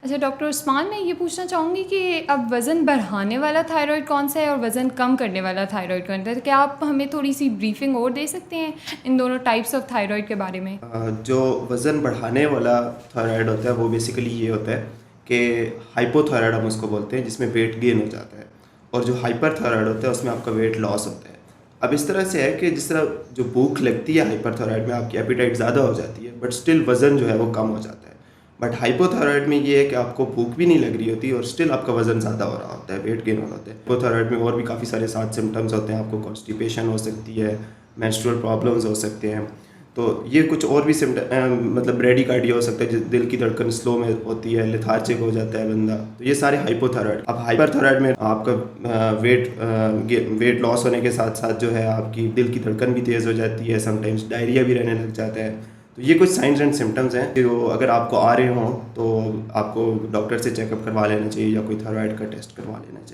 अच्छा डॉक्टर उस्मान, मैं ये पूछना चाहूँगी कि अब वज़न बढ़ाने वाला थायराइड कौन सा है और वज़न कम करने वाला थायराइड कौन सा है? तो क्या आप हमें थोड़ी-सी ब्रीफिंग और दे सकते हैं इन दोनों टाइप्स ऑफ थायराइड के बारे में? जो वज़न बढ़ाने वाला थायराइड होता है वो बेसिकली ये होता है कि हाइपोथायराइड हम उसको बोलते हैं, जिसमें वेट गेन हो जाता है। और जो हाइपर थायराइड होता है उसमें आपका वेट लॉस होता है। अब इस तरह से है कि जिस तरह जो भूख लगती है हाइपर थायराइड में, आपकी एपिटाइट ज़्यादा हो जाती है बट स्टिल वज़न जो है वो कम हो जाता है। बट हाइपोथायराइड में ये है कि आपको भूख भी नहीं लग रही होती और स्टिल आपका वज़न ज़्यादा हो रहा होता है, वेट गेन हो रहा होता है। हाइपोथायराइड में और भी काफ़ी सारे साथ सिम्टम्स होते हैं, आपको कॉन्स्टिपेशन हो सकती है, मेंस्ट्रुअल प्रॉब्लम्स हो सकते हैं। तो ये कुछ और भी मतलब ब्रेडिकार्डिया हो सकता है, जिस दिल की धड़कन स्लो में होती है, लेथार्जिक हो जाता है बंदा। तो ये सारे हाइपोथायराइड। अब हाइपरथायराइड में आपका वेट लॉस होने के साथ साथ जो है आपकी दिल की धड़कन भी तेज़ हो जाती है, समटाइम्स डायरिया भी रहने लग जाता है। तो ये कुछ साइंस एंड सिम्टम्स हैं जो अगर आपको आ रहे हों तो आपको डॉक्टर से चेकअप करवा लेना चाहिए या कोई थायराइड का टेस्ट करवा लेना चाहिए।